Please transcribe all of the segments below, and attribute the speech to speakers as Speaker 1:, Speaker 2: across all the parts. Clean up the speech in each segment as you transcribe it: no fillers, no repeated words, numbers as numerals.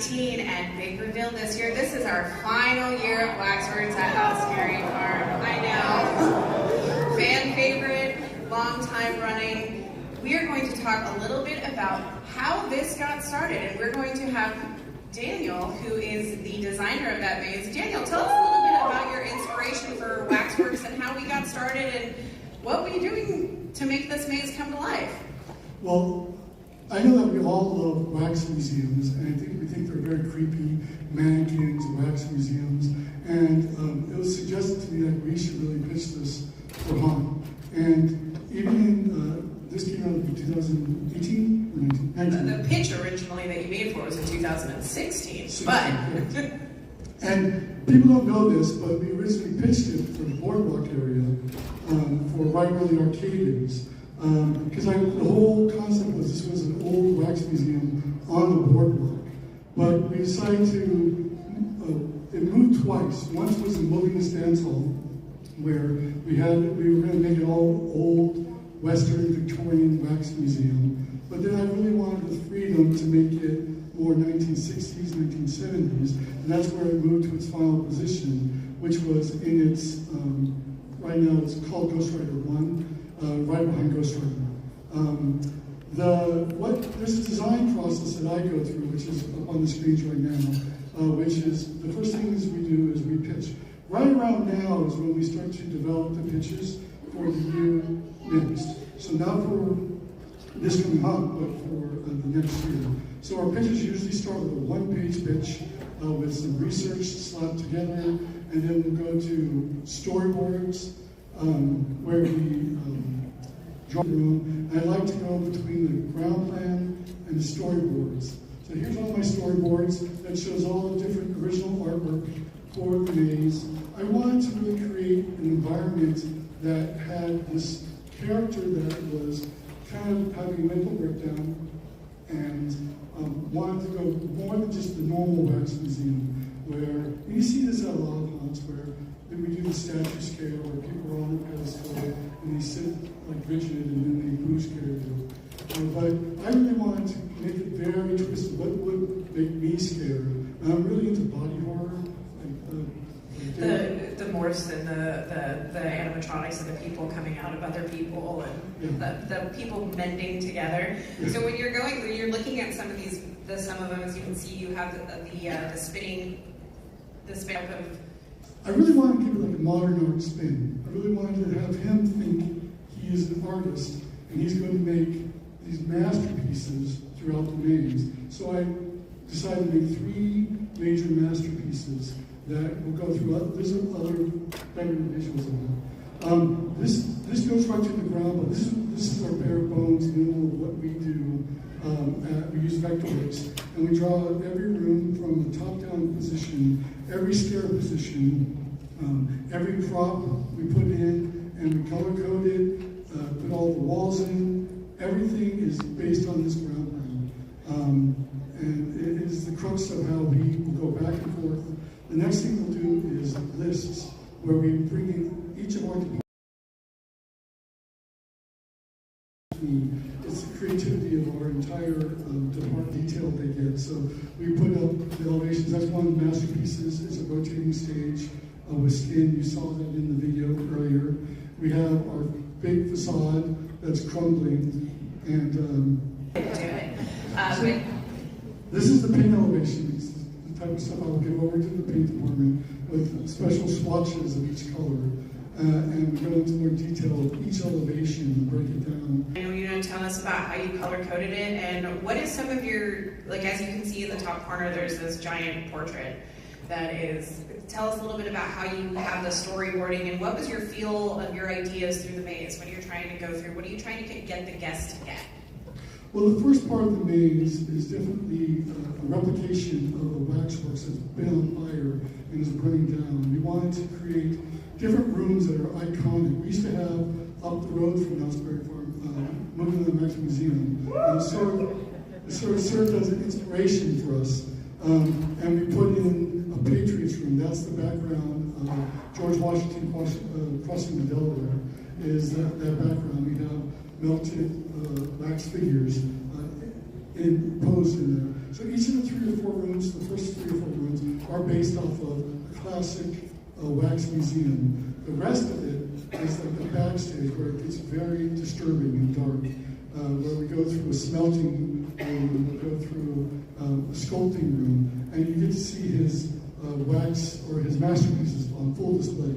Speaker 1: 2019 at Big Reveal this year. This is our final year of Waxworks at House Dairy Farm. I know. Fan favorite, long time running. We are going to talk a little bit about how this got started, and we're going to have Daniel, who is the designer of that maze. Daniel, tell us a little bit about your inspiration for Waxworks and how we got started and what were you doing to make this maze come to life?
Speaker 2: Well, I know that we all love wax museums, and we think they're very creepy mannequins, wax museums, and it was suggested to me that we should really pitch this for haunt. And even in, this came out in 2018 or 19?
Speaker 1: The pitch originally that you made for was in 2016, but...
Speaker 2: And people don't know this, but we originally pitched it for the boardwalk area, for right where the arcade is. Because the whole concept was this was an old wax museum on the boardwalk. But we decided to, it moved twice. Once was in Wilderness Dance Hall, where we were going to make it all old Western Victorian wax museum. But then I really wanted the freedom to make it more 1960s, 1970s, and that's where it moved to its final position, which was in its, right now it's called Ghost Rider 1, right behind Ghost Rider. There's a design process that I go through, which is up on the screens right now, which is, the first things we do is we pitch. Right around now is when we start to develop the pitches for the year next. So not for this coming month, but for the next year. So our pitches usually start with a one-page pitch with some research slapped together, and then we'll go to storyboards where we draw the room. And I like to go between the ground plan and the storyboards. So here's all my storyboards that shows all the different original artwork for the maze. I wanted to really create an environment that had this character that was kind of having mental breakdown and wanted to go more than just the normal wax museum, where you see this at a lot of haunts where we do the statue scale where people are on the pedestal and they sit like rigid and then they boo scare you. But I really wanted to make it very twisted. What would make me scared? And I'm really into body horror.
Speaker 1: The morphs and the animatronics and the people coming out of other people and the people mending together. So when you're looking at some of these, some of them, as you can see, you have the spin of.
Speaker 2: I really wanted to give it like a modern art spin. I really wanted to have him think he is an artist and he's going to make these masterpieces throughout the maze. So I decided to make 3 major masterpieces that will go through. There's other better visuals of that. This goes right to the ground, but this is our bare bones minimal of what we do. We use Vectorworks, and we draw every room from the top-down position, every stair position, every prop we put in, and we color code it, put all the walls in. Everything is based on this ground plan. And it is the crux of how we will go back and forth. The next thing we'll do is lists, where we bring in each of our departments. It's the creativity of our entire department detail they get. So we put up the elevations. That's one of the masterpieces. It's a rotating stage with skin. You saw that in the video earlier. We have our big facade that's crumbling. And this is the paint elevation. It's the type of stuff I will give over to the paint department with special swatches of each color. And we go into more detail of each elevation and break it down.
Speaker 1: I know you're going to tell us about how you color coded it, and what is some of your, like as you can see in the top corner, there's this giant portrait that is, tell us a little bit about how you have the storyboarding and what was your feel of your ideas through the maze when you're trying to go through, what are you trying to get the guests to get?
Speaker 2: Well, the first part of the maze is definitely a replication of the waxworks that's been on fire and is burning down. We wanted to create different rooms that are iconic. We used to have up the road from Knott's Berry Farm, moving to the Wax Museum, and it sort of served as an inspiration for us. And we put in a Patriots room. That's the background of George Washington crossing the Delaware. Is that background? We have melted wax figures posed in there. So each of the 3 or 4 rooms, the first 3 or 4 rooms, are based off of a classic wax museum. The rest of it is like the backstage where it gets very disturbing and dark, where we go through a smelting room, we go through a sculpting room, and you get to see his wax or his masterpieces on full display.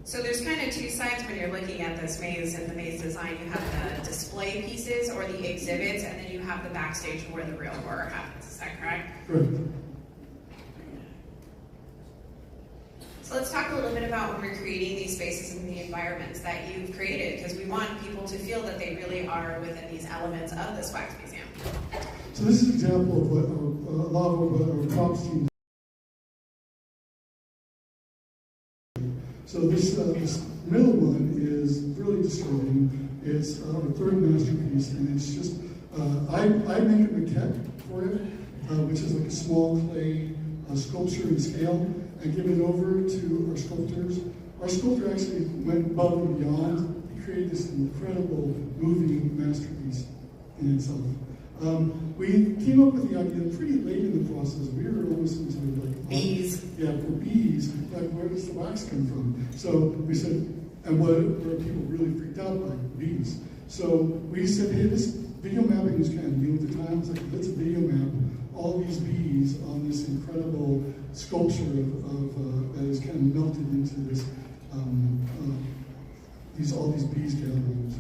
Speaker 1: So there's kind of 2 sides when you're looking at this maze and the maze design. You have the display pieces or the exhibits, and then you have the backstage where the real horror happens. Is that correct?
Speaker 2: Correct.
Speaker 1: So let's talk a little bit about when we're creating these spaces and the environments that you've created, because we want people to feel that they really are within these elements of this wax museum.
Speaker 2: So this is an example of what a lot of what our props team does. So this middle one is really disturbing. It's our 3rd masterpiece, and it's just, I make a maquette for it, which is like a small clay sculpture in scale, and give it over to our sculptors. Our sculptor actually went above and beyond. He created this incredible moving masterpiece in itself. We came up with the idea pretty late in the process. We were almost into like
Speaker 1: bees.
Speaker 2: Yeah, for bees. Like, where does the wax come from? So we said, and what were people really freaked out by? Bees. So we said, hey, this video mapping was kind of new at the time. It's like, let's video map all these bees on this incredible sculpture that is kind of melted into this all these bees gathering.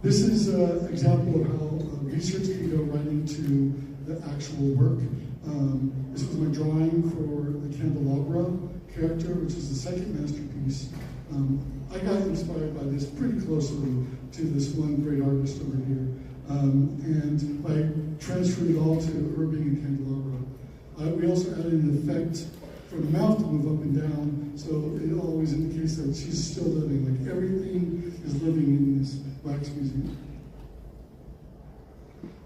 Speaker 2: This is an example of how research can go right into the actual work. This was my drawing for the candelabra character, which is the 2nd masterpiece. I got inspired by this pretty closely to this one great artist over here. And I transferred it all to her being a candelabra. We also added an effect for the mouth to move up and down, so it always indicates that she's still living, like everything is living in this wax museum.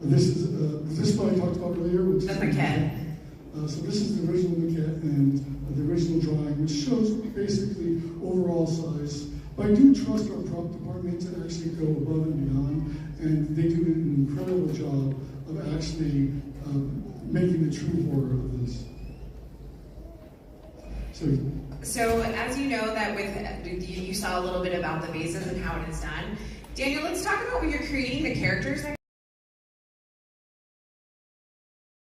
Speaker 2: This is what I talked about earlier, which
Speaker 1: the maquette.
Speaker 2: So this is the original maquette and the original drawing, which shows basically overall size. But I do trust our prop department to actually go above and beyond, and they do an incredible job of actually making the true horror of this.
Speaker 1: So as you know that you saw a little bit about the mazes and how it is done. Daniel, let's talk about when you're creating the characters that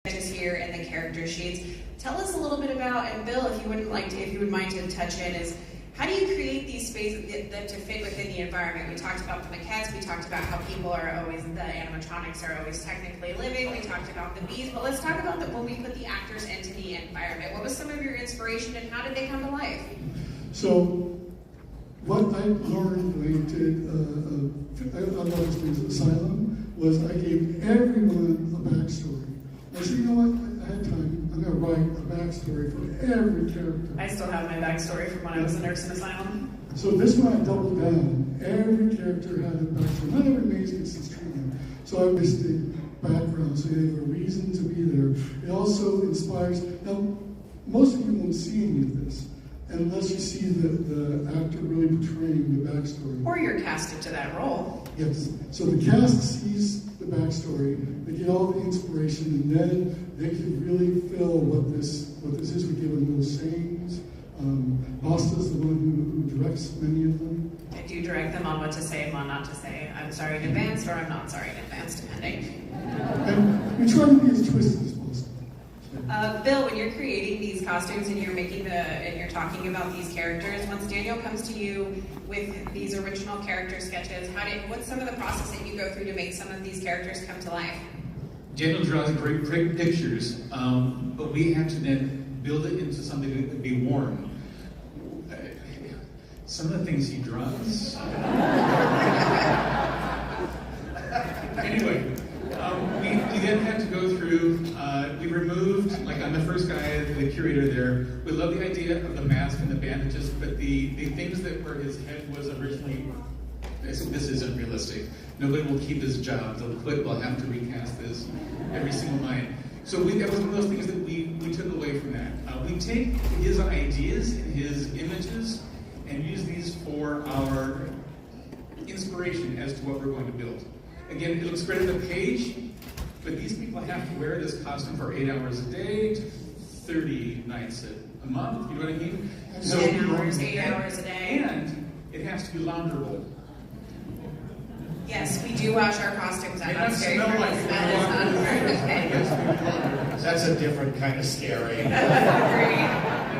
Speaker 1: is here in the character sheets. Tell us a little bit about, and Bill, if you would mind to touch in, is how do you create these spaces that to fit within the environment? We talked about the maquettes, we talked about how people are always, the animatronics are always technically living, we talked about the bees, but let's talk about when we put the actors into the environment. What was some of your inspiration and how did they come to life? So,
Speaker 2: what I learned when I did, I love this place, Asylum, was I gave everyone a backstory. I said, you know what, I had time, I'm going to write a backstory for every character.
Speaker 1: I still have my backstory from when I was a nurse in Asylum.
Speaker 2: So this one I doubled down. Every character had a backstory. Not every maze gets this treatment. So I listed background, so they have a reason to be there. It also inspires, now most of you won't see any of this, unless you see the actor really portraying the backstory.
Speaker 1: Or you're casted to that role.
Speaker 2: Yes. So the cast sees the backstory, they get all the inspiration, and then they can really feel what this is. We give them little sayings. Basta's the one who directs many of them.
Speaker 1: I do direct them on what to say and what not to say. I'm sorry in advance, or I'm not sorry in advance, depending.
Speaker 2: And we try to be as twisted as possible.
Speaker 1: Bill, when you're creating these costumes and you're talking about these characters, once Daniel comes to you with these original character sketches, what's some of the process that you go through to make some of these characters come to life?
Speaker 3: Daniel draws great pictures, but we have to then build it into something that can be worn. Some of the things he draws. Anyway, we then had to go through, we removed, like on the first guy, the curator there, we love the idea of the mask and the bandages, but the things that were his head was originally, this isn't realistic. Nobody will keep his job. They'll quit. We'll have to recast this every single night. So that was one of those things that we took away from that. We take his ideas and his images and use these for our inspiration as to what we're going to build. Again, it looks great on the page, but these people have to wear this costume for 8 hours a day, 30 nights a month, you know what I mean?
Speaker 1: 10 hours, 8 hours a day.
Speaker 3: And it has to be launderable.
Speaker 1: Yes, we do wash our costumes out.
Speaker 3: It doesn't
Speaker 1: Scary
Speaker 3: smell like
Speaker 1: Farm. That is not part of it.
Speaker 4: That's a different kind of scary.
Speaker 1: Agreed.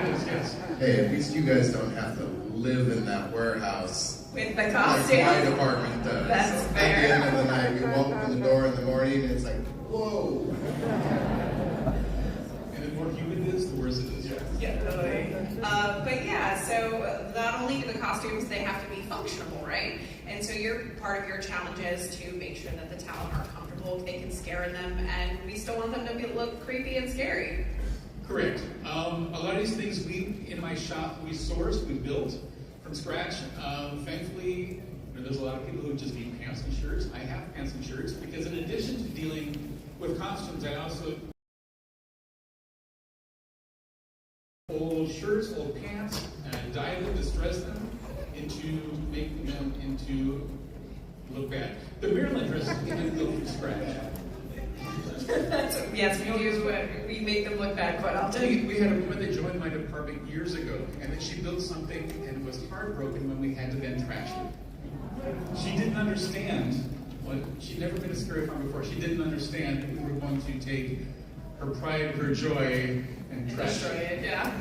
Speaker 3: It is, yes.
Speaker 4: Hey, at least you guys don't have to live in that warehouse
Speaker 1: With the
Speaker 4: like
Speaker 1: costume.
Speaker 4: my department does.
Speaker 1: That's
Speaker 4: At
Speaker 1: fair.
Speaker 4: the end of the night, you walk in the door in the morning and it's like, whoa.
Speaker 3: And the more humid it is, the worse it is.
Speaker 1: Yeah, totally. But yeah, so not only do the costumes, they have to be functional, right? And so part of your challenge is to make sure that the talent are comfortable, they can scare in them, and we still want them to look creepy and scary.
Speaker 3: Correct. A lot of these things in my shop, we sourced, we built from scratch. Thankfully, there's a lot of people who just need pants and shirts. I have pants and shirts because in addition to dealing with costumes, I also old shirts, old pants, and dye them, distress them into making them into look bad. The Maryland dresses we didn't build from scratch.
Speaker 1: Yes, we do. We make them look bad quite often.
Speaker 3: We had a woman that joined my department years ago, and then she built something and was heartbroken when we had to then trash it. She didn't understand she'd never been to Scary Farm before. She didn't understand that we were going to take her pride, her joy, and trash
Speaker 1: Destroy it, yeah.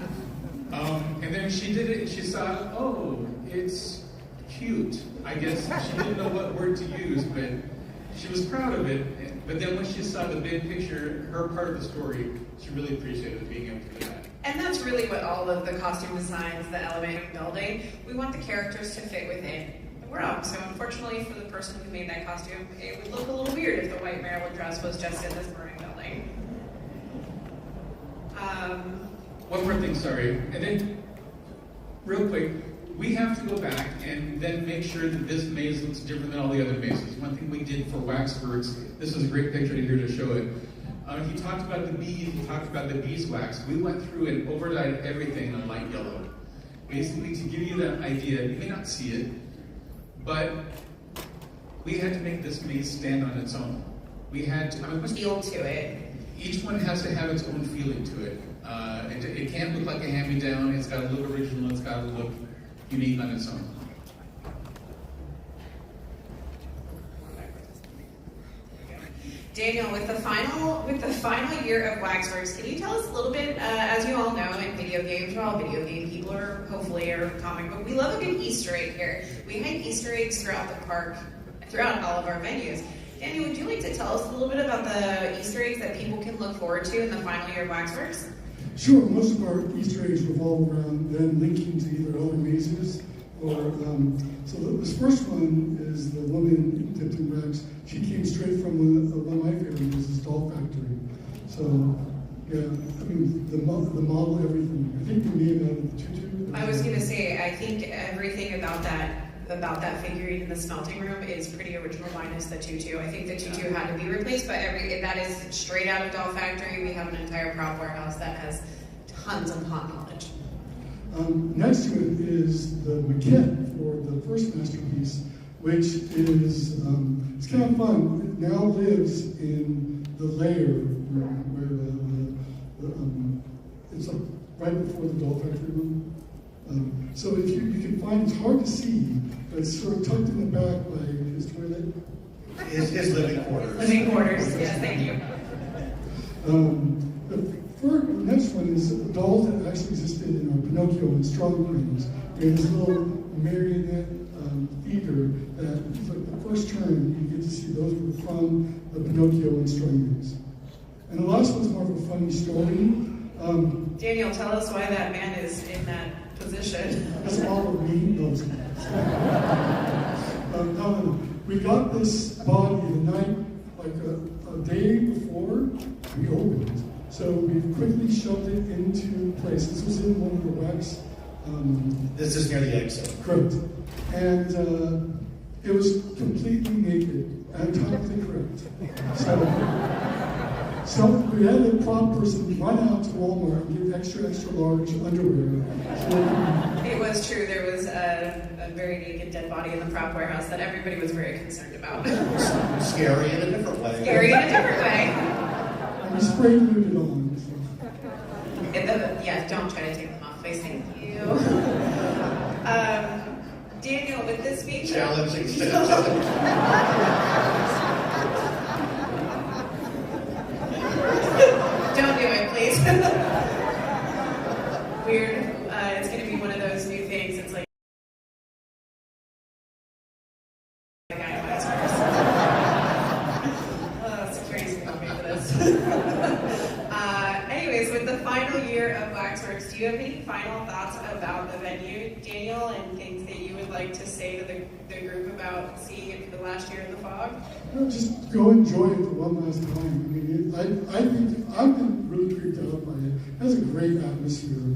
Speaker 3: And then she did it, and she saw, oh, it's cute. I guess she didn't know what word to use, but she was proud of it. But then when she saw the big picture, her part of the story, she really appreciated being able to do that.
Speaker 1: And that's really what all of the costume designs, the element of building, we want the characters to fit within the world. So unfortunately for the person who made that costume, it would look a little weird if the white Maryland dress was just in this burning building.
Speaker 3: One more thing, sorry. And then, real quick, we have to go back and then make sure that this maze looks different than all the other mazes. One thing we did for Waxworks, this is a great picture here to show it. He talked about the bees, he talked about the beeswax. We went through and overdyed everything in light yellow. Basically to give you that idea, you may not see it, but we had to make this maze stand on its own. We had to,
Speaker 1: Feel to it.
Speaker 3: each one has to have its own feeling to it. It can't look like a hand-me-down, it's got to look original, it's got to look unique on its own.
Speaker 1: Daniel, with the final year of Waxworks, can you tell us a little bit, as you all know, in video games, we're all video game people, or hopefully are comic book, we love a good Easter egg here. We hang Easter eggs throughout the park, throughout all of our venues. Daniel, would you like to tell us a little bit about the Easter eggs that people can look forward to in the final year of Waxworks?
Speaker 2: Sure, most of our Easter eggs revolve around them linking to either other mazes or, so this first one is the woman dipped in rags. She came straight from one of my favorite mazes, Doll Factory. So, yeah, I mean, the model, everything. I think we made out of the tutu.
Speaker 1: I was going to say, I think everything about that figurine in the smelting room is pretty original, minus the tutu. I think the tutu had to be replaced, but that is straight out of Doll Factory. We have an entire prop warehouse that has tons of hot knowledge.
Speaker 2: Next to it is the maquette for the first masterpiece, which is, it's kind of fun. It now lives in the lair where it's like right before the Doll Factory room. So if you can find, it's hard to see, but it's sort of tucked in the back by his toilet.
Speaker 4: His living quarters.
Speaker 1: Living quarters, yes, thank you.
Speaker 2: The next one is dolls that actually existed in our Pinocchio and Strong Queens. We have this little marionette theater that, for the first turn, you get to see those were from the Pinocchio and Strong Queens. And the last one's more of a funny story.
Speaker 1: Daniel, tell us why that man is in that position.
Speaker 2: That's all of me. No. We got this body the night, like a day before we opened. So we quickly shoved it into place. This was in one of the wax.
Speaker 4: This is near the exit.
Speaker 2: Correct. And it was completely naked, anatomically correct. So So we had a prop person run out to Walmart and get extra large underwear.
Speaker 1: It was true. There was a very naked dead body in the prop warehouse that everybody was very concerned about.
Speaker 4: Scary in a different way.
Speaker 1: Scary in a different way.
Speaker 2: And we sprayed glued it on. So.
Speaker 1: Yeah, don't try to take them off, please. Thank you. Daniel, with this being
Speaker 4: Challenging.
Speaker 1: Don't do it, please. Weird. It's going to be one of those new things. It's like the guy in Waxworks. Oh, security's going to pay for this. Anyways, with the final year of Waxworks, do you have any final thoughts about the venue, Daniel, and things that you would like to say to the group about seeing it for the last year in the fog?
Speaker 2: No, just go enjoy it for one last time. I mean, I think I've been really creeped out by it. It has a great atmosphere.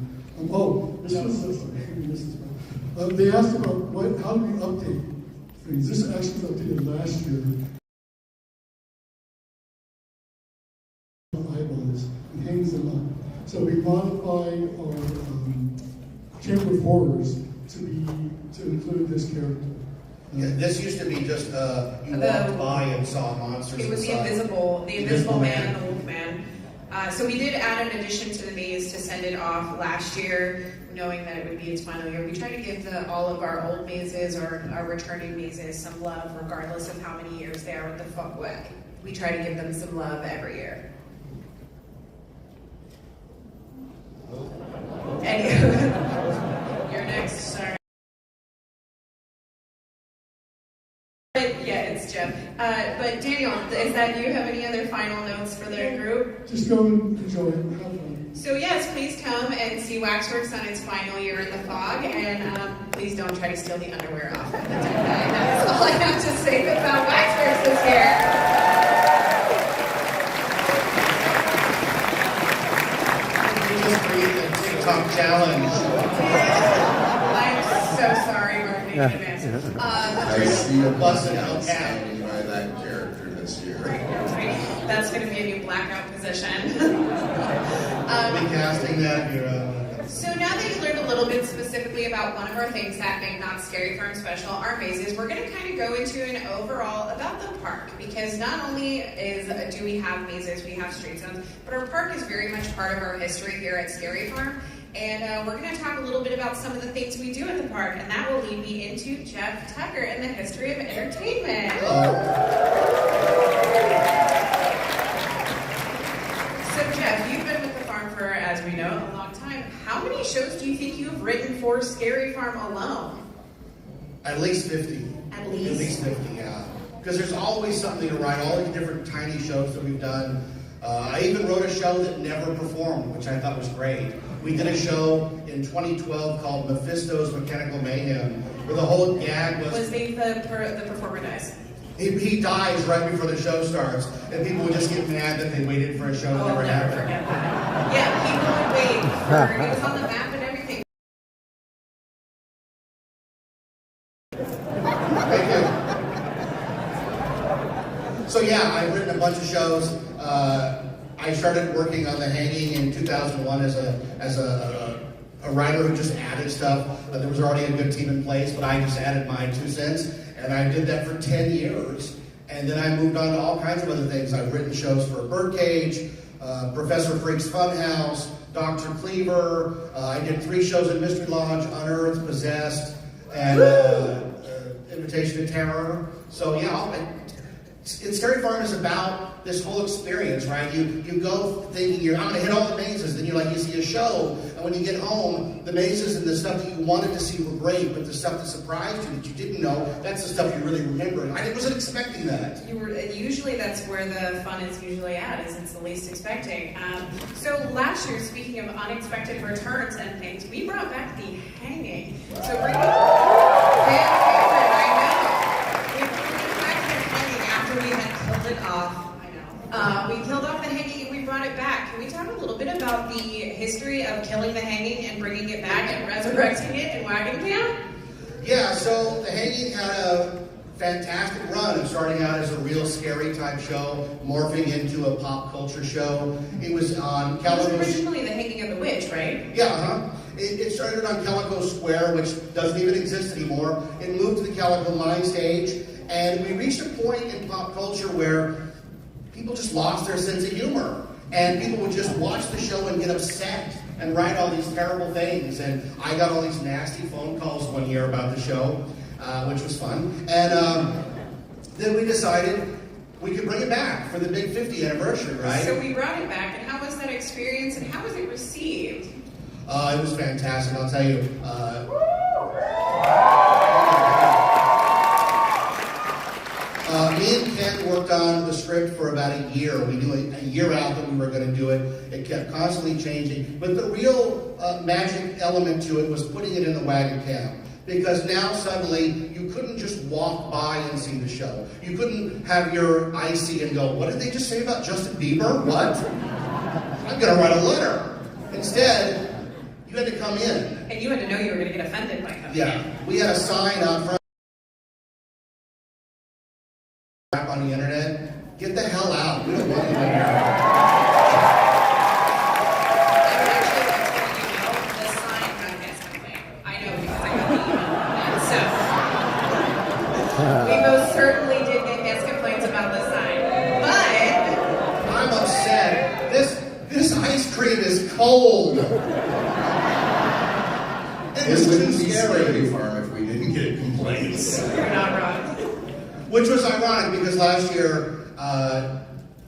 Speaker 2: They asked about how do we update things. This actually was updated last year. Eyeballs and hangs them up. So we modified our Chamber of Horrors to include this character.
Speaker 4: Yeah, this used to be just you walked by and saw monsters.
Speaker 1: It was the invisible man and the wolf man. So we did add an addition to the maze to send it off last year, knowing that it would be its final year. We try to give all of our old mazes or our returning mazes some love, regardless of how many years they are with the fog. We try to give them some love every year. You're next. Sorry. Yeah, it's Jeff. But Daniel, do you have any other final notes for the group?
Speaker 2: Just go and enjoy it. Have fun.
Speaker 1: So yes, please come and see Waxworks on its final year in the fog, and please don't try to steal the underwear off of the dead guy. That's all I have to say about Waxworks this year.
Speaker 4: TikTok challenge.
Speaker 1: I'm so sorry, we're in advance.
Speaker 4: I see a busted out standing by that character this year.
Speaker 1: That's going to be a new blackout position.
Speaker 4: I'll be casting that here.
Speaker 1: So now that you learned a little bit specifically about one of our things that make Not Scary Farm special, our mazes, we're going to kind of go into an overall about the park, because not only do we have mazes, we have street zones, but our park is very much part of our history here at Scary Farm. And we're going to talk a little bit about some of the things we do at the park, and that will lead me into Jeff Tucker and the history of entertainment. So Jeff, you've been with the farm for, as we know, a long time. How many shows do you think you've written for Scary Farm alone?
Speaker 4: At least 50.
Speaker 1: At least
Speaker 4: 50, yeah. Because there's always something to write, all these different tiny shows that we've done. I even wrote a show that never performed, which I thought was great. We did a show in 2012 called Mephisto's Mechanical Mayhem, where the whole gag was
Speaker 1: the performer dies.
Speaker 4: He dies right before the show starts, and people would just get mad that they waited for a show that never happened.
Speaker 1: Forget that. Yeah, people would wait for it was on the map and everything.
Speaker 4: Thank you. So yeah, I've written a bunch of shows. I started working on The Hanging in 2001 as a writer who just added stuff. There was already a good team in place, but I just added my 2 cents, and I did that for 10 years. And then I moved on to all kinds of other things. I've written shows for Birdcage, Professor Freak's Funhouse, Dr. Cleaver. I did 3 shows at Mystery Lodge, Unearthed, Possessed, and Invitation to Terror. So yeah, Scary Farm is about this whole experience, right? You go thinking I'm gonna hit all the mazes, then you see a show, and when you get home, the mazes and the stuff that you wanted to see were great, but the stuff that surprised you that you didn't know, that's the stuff you really remember. And I wasn't expecting that.
Speaker 1: Usually that's where the fun is usually at, is it's the least expecting. So last year, speaking of unexpected returns and things, we brought back The Hanging. So we're we had killed it off. I know. We killed off The Hanging and we brought it back. Can we talk a little bit about the history of killing The Hanging and bringing it back and resurrecting it in Wagon Camp?
Speaker 4: Yeah, so The Hanging had a fantastic run of starting out as a real scary type show, morphing into a pop culture show. It was on
Speaker 1: It was
Speaker 4: Calico.
Speaker 1: originally The Hanging of the Witch, right?
Speaker 4: Yeah, It started on Calico Square, which doesn't even exist anymore. It moved to the Calico Line stage, and we reached a point in pop culture where people just lost their sense of humor. And people would just watch the show and get upset and write all these terrible things. And I got all these nasty phone calls one year about the show, which was fun. And then we decided we could bring it back for the big 50th anniversary, right?
Speaker 1: So we brought it back, and how was that experience, and how was it received?
Speaker 4: It was fantastic, I'll tell you. Me and Ken worked on the script for about a year. We knew a year out that we were going to do it. It kept constantly changing. But the real magic element to it was putting it in the wagon cam. Because now suddenly you couldn't just walk by and see the show. You couldn't have your icy and go, what did they just say about Justin Bieber? What? I'm going to write a letter. Instead, you had to come in.
Speaker 1: And you had to know you were going to get offended by coming in.
Speaker 4: We had a sign out front on the internet. Get the hell out. We don't want you here.
Speaker 1: I would actually like to let you know the sign got against something. I know because I got the email on that. So we most certainly did get guest complaints about the sign. But
Speaker 4: I'm upset. This ice cream is cold. It was too scary.
Speaker 5: Farm if we didn't get complaints.
Speaker 1: you're not wrong.
Speaker 4: Which was ironic because last year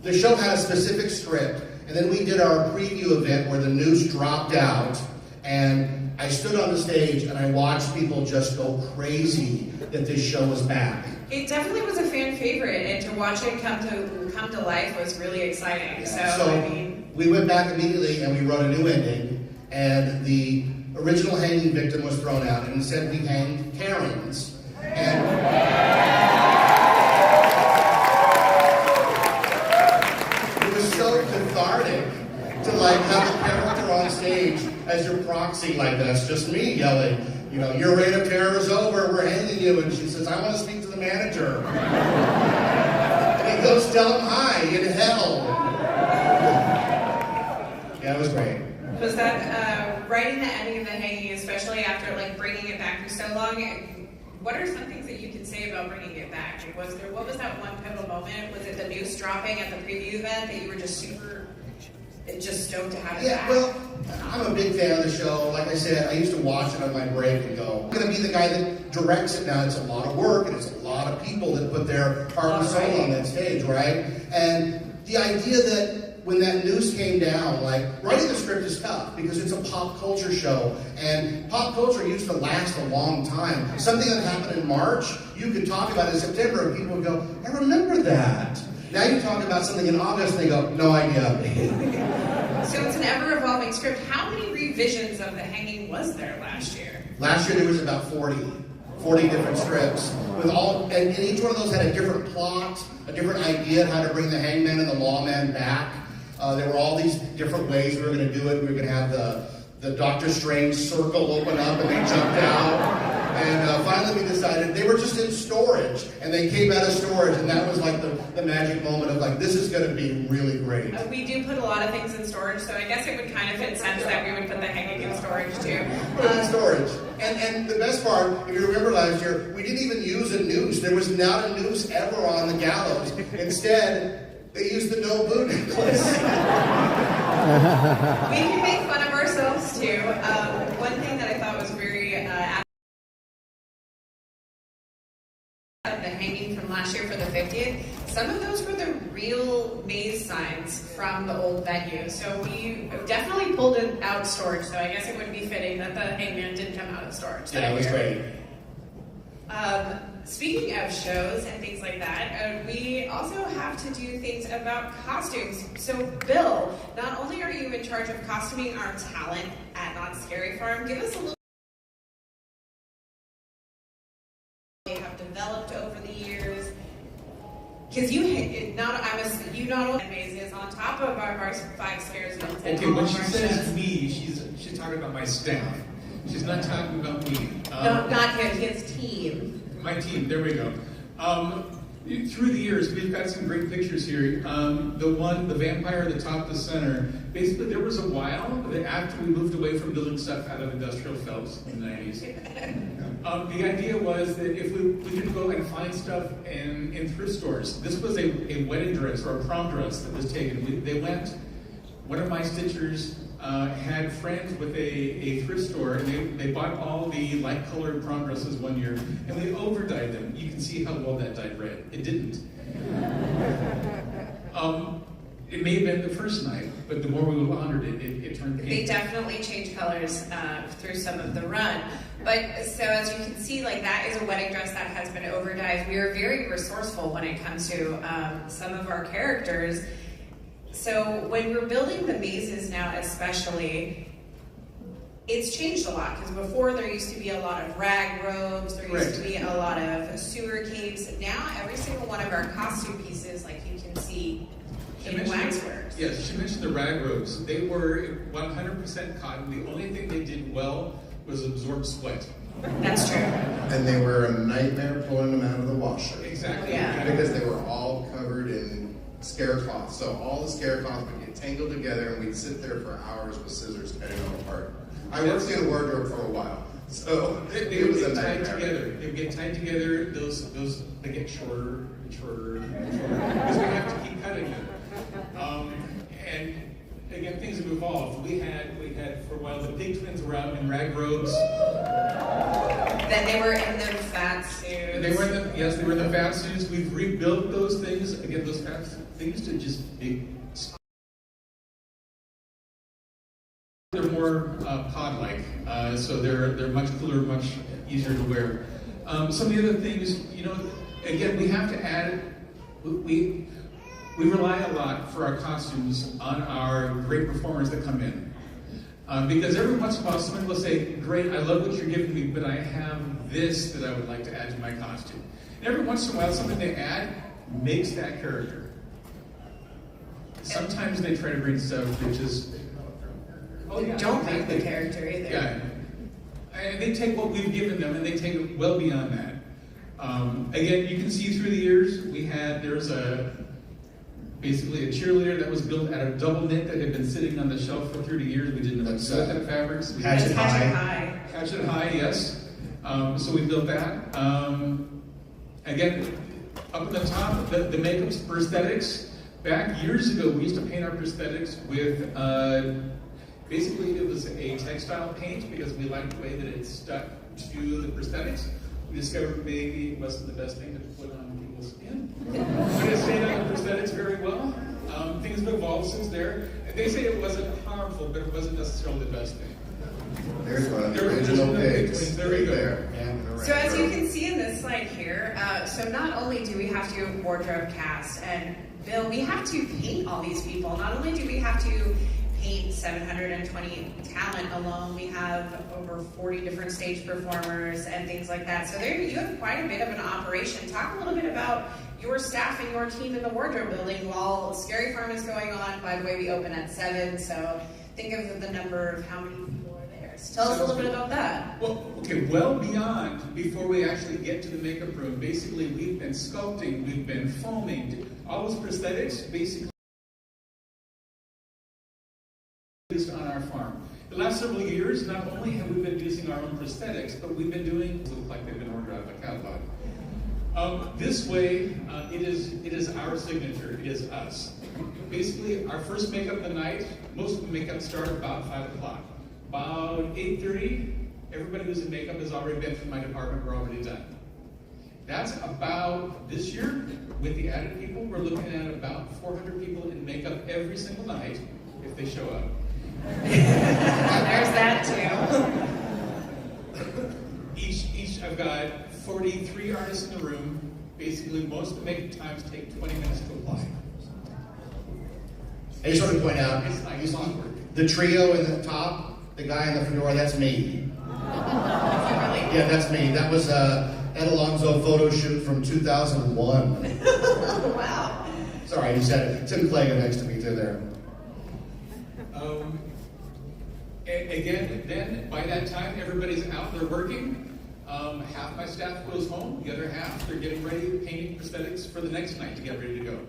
Speaker 4: the show had a specific script, and then we did our preview event where the news dropped out, and I stood on the stage and I watched people just go crazy that this show was back.
Speaker 1: It definitely was a fan favorite, and to watch it come to life was really exciting. So I mean,
Speaker 4: we went back immediately and we wrote a new ending, and the original hanging victim was thrown out, and instead we hanged Karens. And it was so cathartic to like have a character on stage as your proxy, like that's just me yelling, you know, your reign of terror is over, we're hanging you, and she says, I want to speak to the manager. And he goes, tell him hi in hell. Yeah, it was great.
Speaker 1: was that writing the ending of The Hanging, especially after like bringing it back for so long? What are some things that you can say about bringing it back? What was that one pivotal moment? Was it the news dropping at the preview event that you were just just stoked to have it back?
Speaker 4: Well, I'm a big fan of the show. Like I said, I used to watch it on my break and go, I'm going to be the guy that directs it now. It's a lot of work, and it's a lot of people that put their heart and soul on that stage, right? And the idea that when that news came down, like, writing the script is tough because it's a pop culture show, and pop culture used to last a long time. Something that happened in March, you could talk about it in September, and people would go, I remember that. Now you talk about something in August, and they go, no idea.
Speaker 1: So it's an ever-evolving script. How many revisions of The Hanging was there last year?
Speaker 4: Last year there was about 40 different strips, with and each one of those had a different plot, a different idea of how to bring the hangman and the lawman back. There were all these different ways we were going to do it. We were going to have the Doctor Strange circle open up and they jumped out. And finally we decided they were just in storage, and they came out of storage, and that was like the magic moment of like, this is going to be really great.
Speaker 1: We do put a lot of things in storage, so I guess it would kind of fit sense that we would put The Hanging in storage too.
Speaker 4: Put it in storage. And the best part, if you remember last year, we didn't even use a noose. There was not a noose ever on the gallows. Instead, they used the no boo necklace.
Speaker 1: We can make fun of ourselves too. One thing that I thought was very The Hanging from last year for the 50th, some of those were the real maze signs from the old venue. So we definitely pulled it out of storage, so I guess it would be fitting that the hangman didn't come out of storage.
Speaker 4: Yeah, it was great.
Speaker 1: Speaking of shows and things like that, we also have to do things about costumes. So Bill, not only are you in charge of costuming our talent at Not Scary Farm, give us a little have developed over the years, because you not only mazes on top of our 5 scares.
Speaker 3: Okay, when she says me, she's talking about my staff. She's not talking about me.
Speaker 1: No, not him. His team.
Speaker 3: My team. There we go. Through the years, we've got some great pictures here. The vampire at the top of the center, basically there was a while that after we moved away from building stuff out of industrial felts in the 90s, the idea was that if we could go and find stuff in thrift stores. This was a wedding dress or a prom dress that was taken. One of my stitchers had friends with a thrift store, and they bought all the light-colored prom dresses one year, and they over-dyed them. You can see how well that dyed red. It didn't. It may have been the first night, but the more we honored it turned pink.
Speaker 1: They definitely change colors through some of the run. But so as you can see, like that is a wedding dress that has been over-dyed. We are very resourceful when it comes to some of our characters. So when we're building the mazes now especially, it's changed a lot, because before there used to be a lot of rag robes, there used to be a lot of sewer caves. Now every single one of our costume pieces, like you can see in Waxworks.
Speaker 3: Yes, she mentioned the rag robes. They were 100% cotton. The only thing they did well was absorb sweat.
Speaker 1: That's true.
Speaker 5: And they were a nightmare pulling them out of the washer.
Speaker 3: Exactly.
Speaker 1: Oh, yeah.
Speaker 5: Because they were all covered in scare cloth. So all the scare cloth would get tangled together, and we'd sit there for hours with scissors cutting them apart. I worked in a wardrobe for a while, so
Speaker 3: They would get tied together. They would get tied together. Those they get shorter and shorter and shorter because we have to keep cutting them. And again, things have evolved. We had for a while the big twins were out in rag robes.
Speaker 1: Then they were in the fat suits.
Speaker 3: They were in the fat suits. We've rebuilt those things again. Those fat things to just big. They're more pod-like, so they're much cooler, much easier to wear. Some of the other things, again, we have to add. We rely a lot for our costumes on our great performers that come in, because every once in a while someone will say, "Great, I love what you're giving me, but I have this that I would like to add to my costume." And every once in a while, something they add makes that character. Sometimes they try to bring stuff that just.
Speaker 1: Don't make the character either.
Speaker 3: Yeah, and they take what we've given them and they take it well beyond that. Again, you can see through the years, there's basically a cheerleader that was built out of double knit that had been sitting on the shelf for 30 years. We didn't know what to do with that fabrics.
Speaker 4: Hatchet High.
Speaker 3: Hatchet High, yes. So we built that. Again, up at the top, the makeup prosthetics. Back years ago, we used to paint our prosthetics with. Basically, it was a textile paint because we liked the way that it stuck to the prosthetics. We discovered maybe it wasn't the best thing to put on people's skin. But it stayed on the prosthetics very well. Things have evolved since there. They say it wasn't harmful, but it wasn't necessarily the best thing.
Speaker 5: There's one of the original pigs.
Speaker 3: There we go.
Speaker 5: Yeah.
Speaker 1: So as you can see in this slide here, so not only do we have to wardrobe cast and Bill, we have to paint all these people. Not only do we have to paint 720 talent alone, we have over 40 different stage performers and things like that. So there you have quite a bit of an operation. Talk a little bit about your staff and your team in the wardrobe building while Scary Farm is going on. By the way, we open at 7, so think of the number of how many people are there. So tell us a little bit about that.
Speaker 3: Well, okay, well beyond before we actually get to the makeup room, basically we've been sculpting, we've been foaming, all those prosthetics basically on our farm. The last several years, not only have we been using our own prosthetics, but we've been doing look like they've been ordered out of a catalog. This way, it is our signature. It is us. Basically, our first makeup of the night. Most of the makeup start about 5 o'clock. About 8:30, everybody who's in makeup has already been through my department. We're already done. That's about this year. With the added people, we're looking at about 400 people in makeup every single night if they show up.
Speaker 1: There's that too.
Speaker 3: Each I've got 43 artists in the room. Basically, most of the makeup times take 20 minutes to apply.
Speaker 4: I just want to point out,
Speaker 3: It's like clockwork.
Speaker 4: the trio in the top, the guy in the fedora, that's me.
Speaker 1: Really?
Speaker 4: Yeah, that's me. That was Ed Alonso photo shoot from 2001.
Speaker 1: Wow.
Speaker 4: Sorry, I just had Tim Clegg next to me too there.
Speaker 3: Again, then by that time everybody's out there working. Half my staff goes home, the other half, they're getting ready, painting prosthetics for the next night to get ready to go.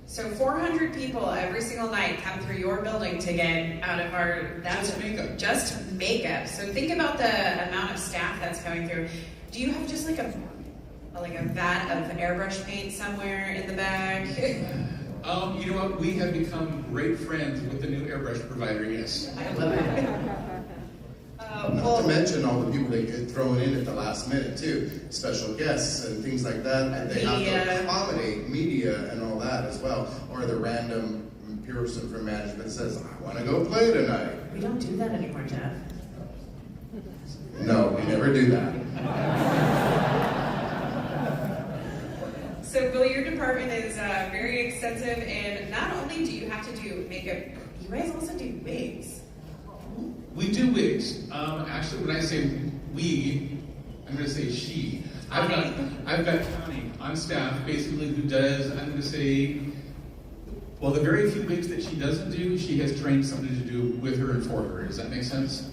Speaker 1: So 400 people every single night come through your building to get out of our...
Speaker 3: Just makeup.
Speaker 1: Just makeup. So think about the amount of staff that's coming through. Do you have just like a vat of airbrush paint somewhere in the back?
Speaker 3: You know what? We have become great friends with the new airbrush provider, yes.
Speaker 1: I love it.
Speaker 5: Not to mention all the people that get thrown in at the last minute too, special guests and things like that, and they have to accommodate media and all that as well, or the random person from management says, I want to go play tonight.
Speaker 1: We don't do that anymore, Jeff.
Speaker 5: No, we never do that.
Speaker 1: So Bill, your department is very extensive, and not only do you have to do makeup, you guys also do wigs.
Speaker 3: We do wigs. Actually, when I say we, I'm going to say she. I've got Connie on staff, basically, who does, I'm going to say, well, the very few wigs that she doesn't do, she has trained somebody to do with her and for her. Does that make sense?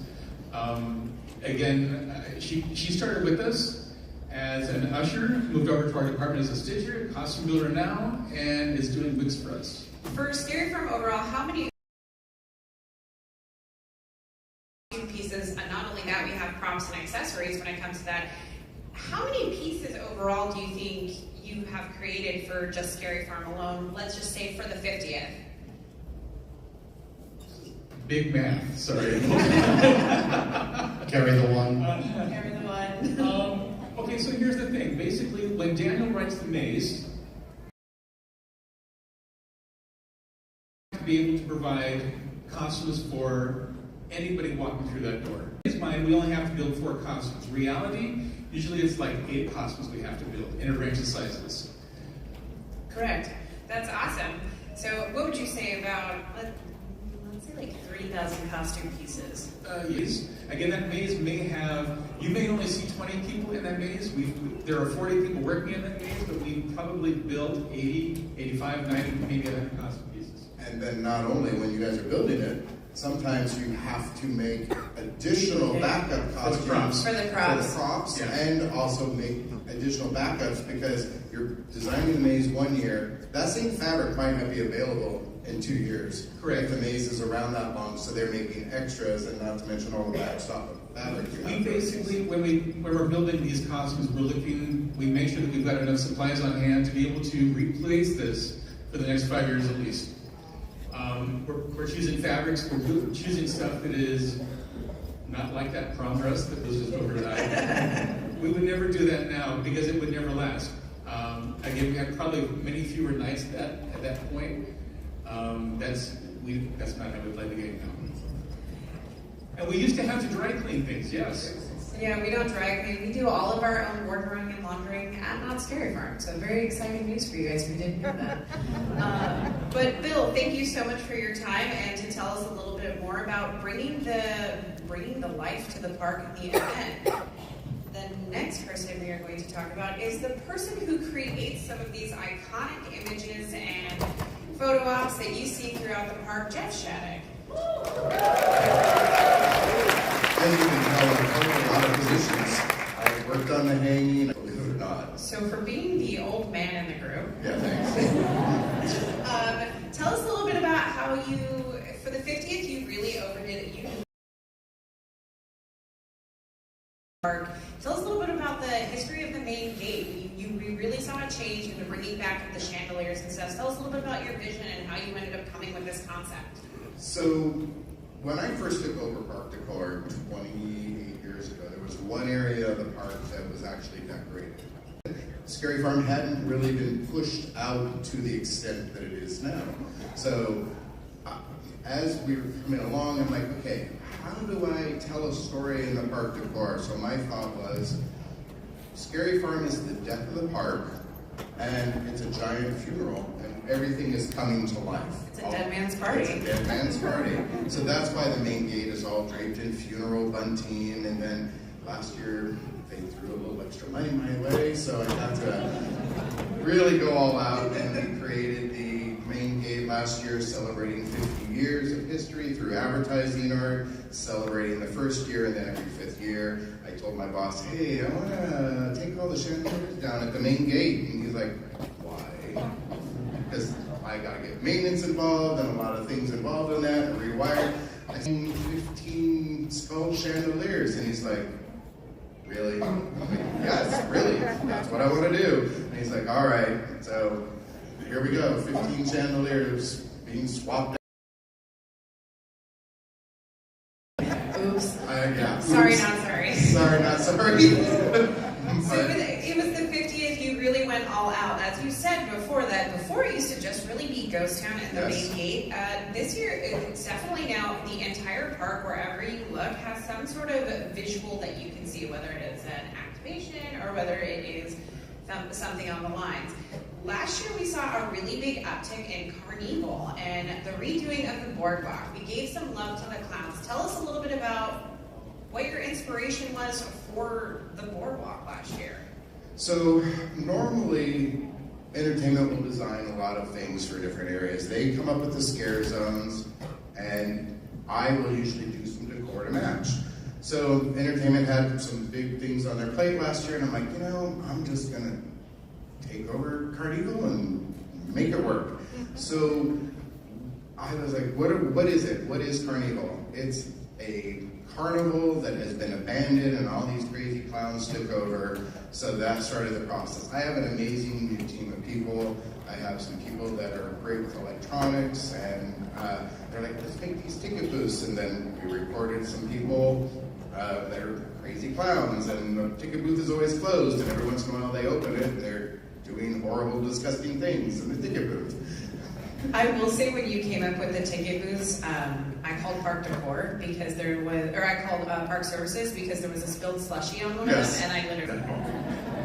Speaker 3: She started with us as an usher, moved over to our department as a stitcher, costume builder now, and is doing wigs for us.
Speaker 1: For Scary Farm overall, how many pieces, and not only that, we have props and accessories when it comes to that. How many pieces overall do you think you have created for just Scary Farm alone? Let's just say for the 50th.
Speaker 3: Big math, sorry.
Speaker 4: Carry the one.
Speaker 1: Carry the one.
Speaker 3: Okay, so here's the thing. Basically, when Daniel writes the maze, to be able to provide costumes for anybody walking through that door. In his mind, we only have to build 4 costumes. Reality, usually it's like 8 costumes we have to build in a range of sizes.
Speaker 1: Correct. That's awesome. So what would you say about, let's say like 3,000 costume pieces?
Speaker 3: Yes. Again, that maze may have, you may only see 20 people in that maze. There are 40 people working in that maze, but we probably built 80, 85, 90, maybe 100 costume pieces.
Speaker 5: And then not only when you guys are building it, sometimes you have to make additional backup costumes
Speaker 1: For the props.
Speaker 3: Yeah.
Speaker 5: And also make additional backups because you're designing the maze 1 year. That same fabric might not be available in 2 years.
Speaker 3: Correct.
Speaker 5: If the maze is around that long, so they're making extras, and not to mention all the backstop fabric.
Speaker 3: We basically, when we're building these costumes, we make sure that we've got enough supplies on hand to be able to replace this for the next 5 years at least. We're choosing fabrics, we're choosing stuff that is not like that prom dress that was just overnight. We would never do that now because it would never last. Again, we have probably many fewer nights at that point. That's not how we play the game now. And we used to have to dry clean things, yes.
Speaker 1: Yeah, we don't dry clean. We do all of our own wardrobing and laundering at Not Scary Farm. So very exciting news for you guys who didn't know that. But Bill, thank you so much for your time and to tell us a little bit more about bringing the life to the park and the event. The next person we are going to talk about is the person who creates some of these iconic images and photo ops that you see throughout the park, Jeff Shattuck.
Speaker 5: As you can tell, I've held a lot of positions. I've worked on the hanging, believe it or not.
Speaker 1: So for being the old man in the group,
Speaker 5: Yeah, thanks.
Speaker 1: tell us a little bit about how you, for the 50th, you really overdid it. Tell us a little bit about the history of the main gate. We really saw a change in the bringing back of the chandeliers and stuff. Tell us a little bit about your vision and how you ended up coming with this concept.
Speaker 5: So, when I first took over Park Decor 28 years ago, there was one area of the park that was actually decorated. Scary Farm hadn't really been pushed out to the extent that it is now. So, as we were coming along, I'm like, okay, how do I tell a story in the Park Decor? So my thought was, Scary Farm is the death of the park, and it's a giant funeral, and everything is coming to life.
Speaker 1: It's a dead man's party.
Speaker 5: It's a dead man's party. So that's why the main gate is all draped in funeral bunting, and then last year they threw a little extra money my way, so I had to really go all out, and we created the main gate last year, celebrating 50 years of history through advertising art, celebrating the first year and then every 5th year. I told my boss, hey, I want to take all the chandeliers down at the main gate. And he's like, why? Because I got to get maintenance involved and a lot of things involved in that, and rewire. I think 15 skull chandeliers. And he's like, really? I'm like, yes, really. That's what I want to do. And he's like, all right. So here we go. 15 chandeliers being swapped out.
Speaker 1: Oops.
Speaker 5: Yeah.
Speaker 1: Sorry,
Speaker 5: Oops.
Speaker 1: not sorry.
Speaker 5: Sorry, not sorry.
Speaker 1: So it was the 50th, you really went all out. As you said before it used to just really be Ghost Town and the
Speaker 5: Yes.
Speaker 1: main gate. This year, it's definitely now the entire park, wherever you look, has some sort of visual that you can see, whether it is an activation or whether it is something on the lines. Last year, we saw a really big uptick in Carnival and the redoing of the boardwalk. We gave some love to the clowns. Tell us a little bit about what your inspiration was for the boardwalk last year.
Speaker 5: So normally, entertainment will design a lot of things for different areas. They come up with the scare zones, and I will usually do some decor to match. So entertainment had some big things on their plate last year, and I'm like, I'm just gonna take over Carnival and make it work. So I was like, what is it? What is Carnival? It's a carnival that has been abandoned and all these crazy clowns took over. So that started the process. I have an amazing new team of people. I have some people that are great with electronics, and they're like, let's make these ticket booths. And then we recorded some people that are crazy clowns, and the ticket booth is always closed, and every once in a while they open it and they're doing horrible, disgusting things in the ticket booth.
Speaker 1: I will say when you came up with the ticket booths, I called Park Decor because there was, or I called Park Services because there was a spilled slushie on one
Speaker 5: Yes.
Speaker 1: of them, and I literally,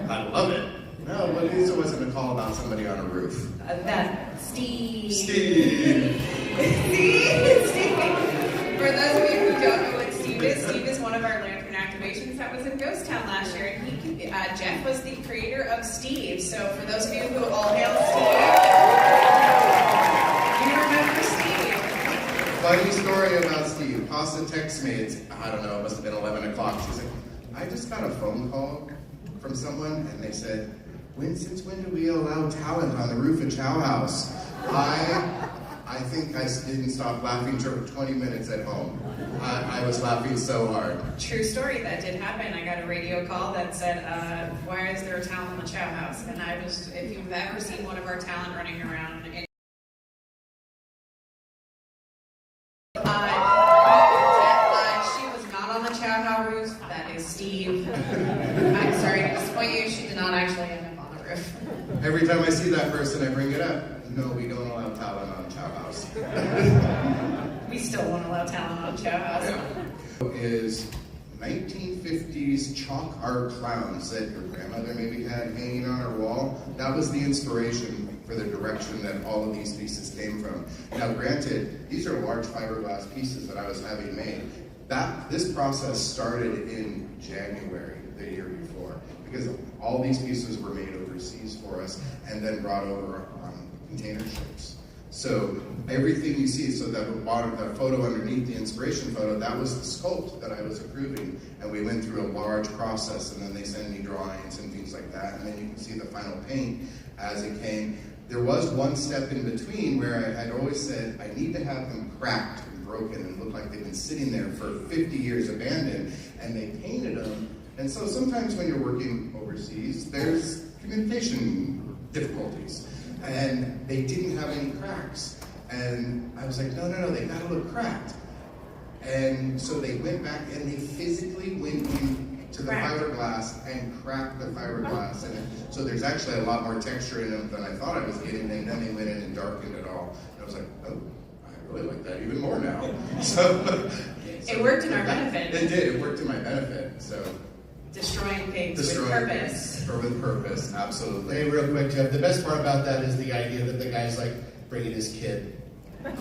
Speaker 5: I love it. No, but at least it wasn't a call about somebody on a roof.
Speaker 1: that Steve.
Speaker 5: Steve!
Speaker 1: Steve! For those of you who don't know what Steve is one of our lantern activations that was in Ghost Town last year, and Jeff was the creator of Steve. So for those of you who all hail Steve, you remember Steve.
Speaker 5: Funny story about Steve. Pasta texts me, I don't know, it must have been 11 o'clock. She's like, I just got a phone call from someone, and they said, since when do we allow talent on the roof of Chow House? I think I didn't stop laughing for 20 minutes at home. I was laughing so hard.
Speaker 1: True story, that did happen. I got a radio call that said, why is there a talent on the Chow House? And I was, if you've ever seen one of our talent running around, she was not on the Chow House roof. That is Steve. I'm sorry to disappoint you, she did not actually end up on the roof.
Speaker 5: Every time I see that person, I bring it up. No, we don't allow talent on Chow House.
Speaker 1: We still won't allow talent on Chow House.
Speaker 5: Is 1950s chalk art clowns that your grandmother maybe had hanging on her wall. That was the inspiration for the direction that all of these pieces came from. Now granted, these are large fiberglass pieces that I was having made. This process started in January the year before, because all these pieces were made overseas for us and then brought over on container ships. So everything you see, so that bottom, that photo underneath the inspiration photo, that was the sculpt that I was approving, and we went through a large process, and then they send me drawings and things like that, and then you can see the final paint as it came. There was one step in between where I had always said, I need to have them cracked and broken and look like they've been sitting there for 50 years abandoned, and they painted them. And so sometimes when you're working overseas, there's communication difficulties. And they didn't have any cracks. And I was like, no, they gotta look cracked. And so they went back and they physically went into the fiberglass and cracked the fiberglass. And so there's actually a lot more texture in them than I thought I was getting. And then they went in and darkened it all. And I was like, oh, I really like that even more now. So
Speaker 1: it worked in our benefit.
Speaker 5: It did, it worked in my benefit, so.
Speaker 1: Destroying pigs with purpose.
Speaker 5: Or with purpose, absolutely.
Speaker 4: Hey, real quick, Jeff, the best part about that is the idea that the guy's like bringing his kid.
Speaker 5: Well,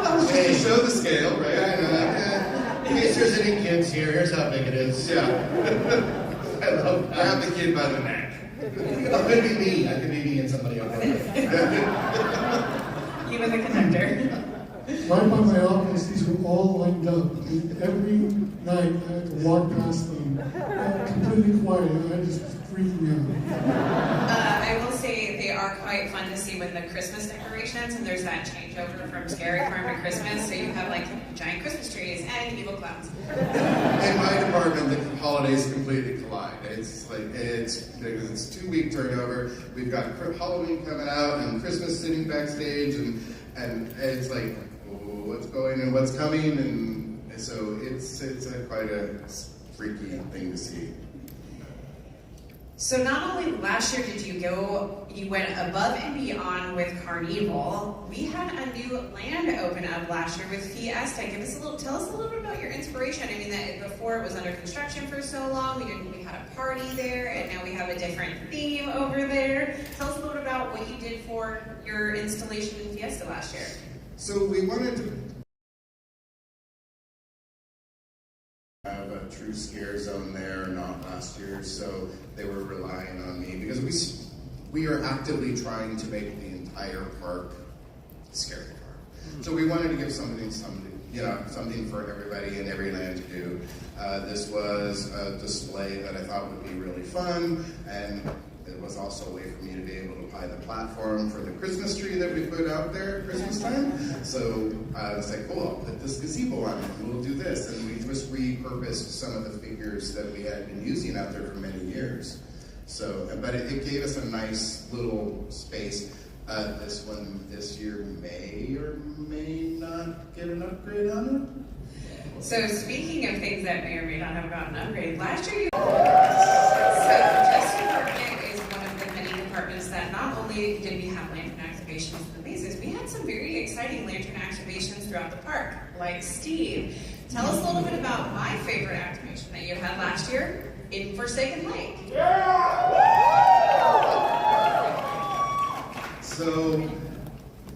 Speaker 5: that was just to show the scale, right?
Speaker 4: In case there's any kids here, here's how big it is.
Speaker 5: Yeah. I love that. Grab the kid by the neck.
Speaker 4: It could be me. I could be me and somebody else.
Speaker 1: You and the conductor.
Speaker 2: Right by my office, these were all lined up. And every night I had to walk past them, completely quiet. I just was freaking out.
Speaker 1: I will say they are quite fun to see when the Christmas decorations, and there's that changeover from Scary Farm to Christmas, so you have like giant Christmas trees and evil clowns.
Speaker 5: In my department, the holidays completely collide. It's because it's 2-week turnover. We've got Halloween coming out and Christmas sitting backstage, and it's like, what's going and what's coming, and so it's quite a freaky thing to see.
Speaker 1: So not only last year did you went above and beyond with Carnival, we had a new land open up last year with Fiesta. Tell us a little bit about your inspiration. I mean, that before it was under construction for so long, we had a party there, and now we have a different theme over there. Tell us a little bit about what you did for your installation in Fiesta last year.
Speaker 5: So we wanted to have a true scare zone there, not last year, so they were relying on me because we are actively trying to make the entire park scary park. So we wanted to give something for everybody in every land to do. This was a display that I thought would be really fun, and it was also a way for me to be able to apply the platform for the Christmas tree that we put out there at Christmas time. So I was like, cool, I'll put this gazebo on it, and we'll do this. And we just repurposed some of the figures that we had been using out there for many years. So, but it gave us a nice little space. This one this year may or may not get an upgrade on it.
Speaker 1: So speaking of things that may or may not have gotten an upgrade, last year Justice Department is one of the many departments that not only did we have lantern activations in the mazes, we had some very exciting lantern activations throughout the park. Like Steve, tell us a little bit about my favorite activation that you had last year in Forsaken Lake.
Speaker 5: So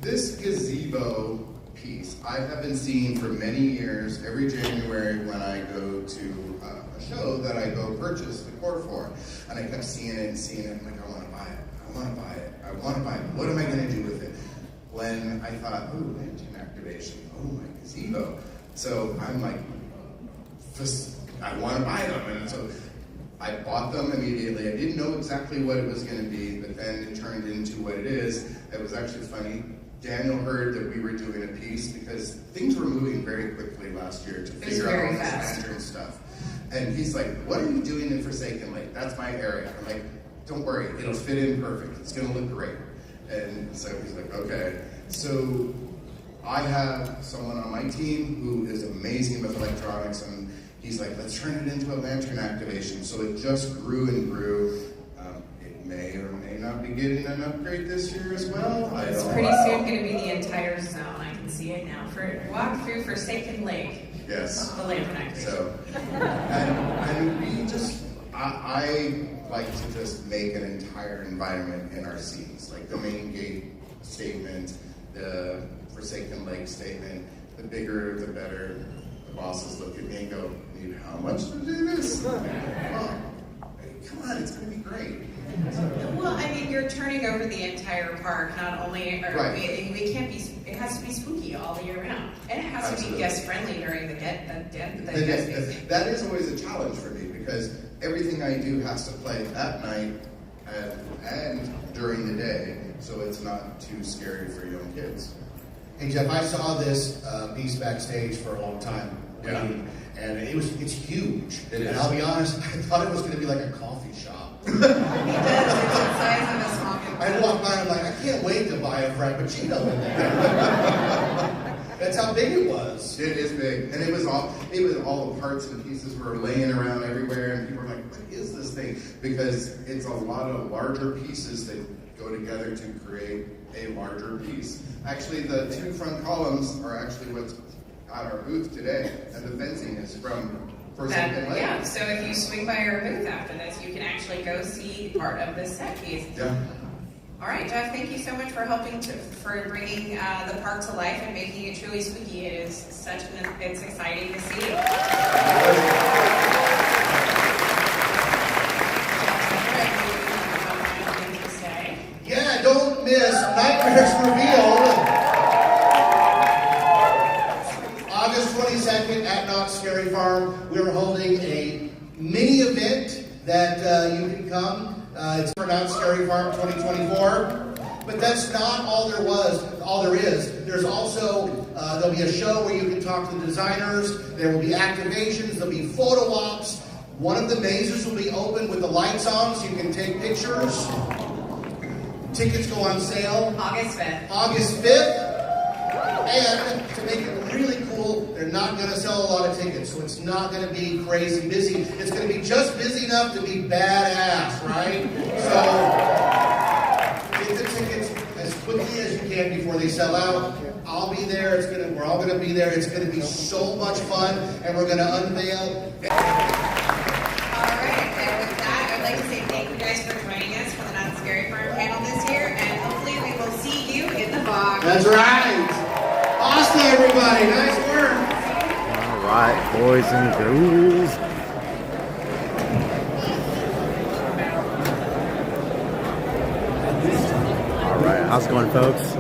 Speaker 5: this gazebo piece I have been seeing for many years every January when I go to a show that I go purchase the core for. And I kept seeing it. I'm like, I want to buy it. What am I going to do with it? When I thought, ooh, lantern activation. Oh, my gazebo. So I'm like, I want to buy them. And so I bought them immediately. I didn't know exactly what it was going to be, but then it turned into what it is. It was actually funny. Daniel heard that we were doing a piece because things were moving very quickly last year to figure out all this lantern stuff. And he's like, what are you doing in Forsaken Lake? That's my area. I'm like, don't worry, it'll fit in perfect. It's going to look great. And so he's like, okay. So I have someone on my team who is amazing with electronics, and he's like, let's turn it into a lantern activation. So it just grew and grew. It may or may not be getting an upgrade this year as well.
Speaker 1: It's pretty soon going to be the entire zone. I can see it now. Walk through Forsaken Lake.
Speaker 5: Yes.
Speaker 1: The lantern activation.
Speaker 5: So, and we just, I like to just make an entire environment in our scenes, like the main gate statement, the Forsaken Lake statement. The bigger, the better. The bosses look at me and go, "Need how much to do this?" Well, come on, it's going to be great.
Speaker 1: Well, I mean, you're turning over the entire park. Not only we can't be. It has to be spooky all year round, and it has to be guest friendly during the guest.
Speaker 5: That is always a challenge for me because everything I do has to play at night and during the day, so it's not too scary for young kids.
Speaker 4: Hey Jeff, I saw this piece backstage for a long time.
Speaker 5: Yeah.
Speaker 4: And it's huge.
Speaker 5: It is.
Speaker 4: And I'll be honest, I thought it was going to be like a coffee shop.
Speaker 1: It does. It's the size of a small.
Speaker 4: I walked by and I'm like, I can't wait to buy a Frappuccino in there. That's how big it was.
Speaker 5: It is big, and it was all the parts and pieces were laying around everywhere, and people were like, "What is this thing?" Because it's a lot of larger pieces that go together to create a larger piece. Actually, the two front columns are actually what's at our booth today, and the fencing is from Forsaken Lake.
Speaker 1: Yeah, so if you swing by our booth after this, you can actually go see part of this set piece.
Speaker 5: Yeah.
Speaker 1: All right, Jeff, thank you so much for for bringing the park to life and making it truly spooky. It is it's exciting to see.
Speaker 4: 22nd at Knott's Scary Farm, we're holding a mini event that you can come. It's for Knott's Scary Farm 2024. But that's not all there is. There's also, there'll be a show where you can talk to the designers. There will be activations. There'll be photo ops. One of the mazes will be open with the lights on so you can take pictures. Tickets go on sale
Speaker 1: August 5th.
Speaker 4: August 5th. And to make it really cool, they're not going to sell a lot of tickets, so it's not going to be crazy busy. It's going to be just busy enough to be badass, right? So get the tickets as quickly as you can before they sell out. I'll be there. We're all going to be there. It's going to be so much fun, and we're going to unveil.
Speaker 1: All right, and with that, I'd like to say thank you guys for joining us for the Not Scary Farm panel this year, and hopefully we will see you in the box.
Speaker 4: That's right. Awesome, everybody. Nice work.
Speaker 6: All right, boys and girls. All right, how's it going, folks?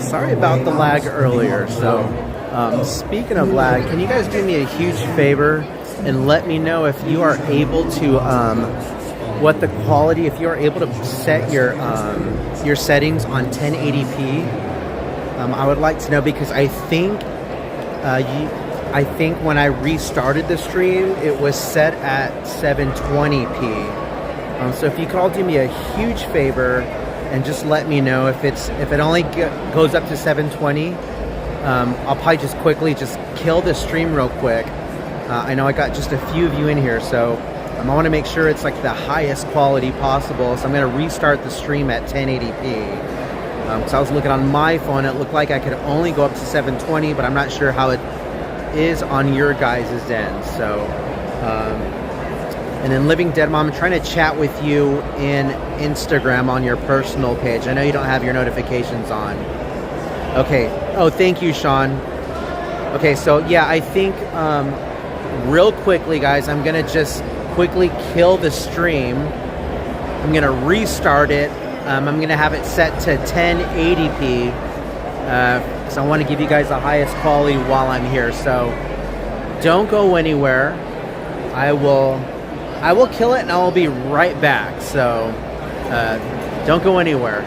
Speaker 6: Sorry about the lag earlier. So, speaking of lag, can you guys do me a huge favor and let me know if you are able to, what the quality, if you are able to set your settings on 1080p. I would like to know because I think when I restarted the stream, it was set at 720p. So if you could all do me a huge favor and just let me know if it only goes up to 720, I'll probably just quickly just kill the stream real quick. I know I got just a few of you in here, so I want to make sure it's like the highest quality possible. So I'm going to restart the stream at 1080p. Because I was looking on my phone, it looked like I could only go up to 720, but I'm not sure how it is on your guys' end. So, and then Living Dead Mom, I'm trying to chat with you in Instagram on your personal page. I know you don't have your notifications on. Okay. Oh, thank you, Sean. Okay, so yeah, I think real quickly, guys, I'm going to just quickly kill the stream. I'm going to restart it. I'm going to have it set to 1080p because I want to give you guys the highest quality while I'm here. So don't go anywhere. I will kill it and I will be right back. So don't go anywhere.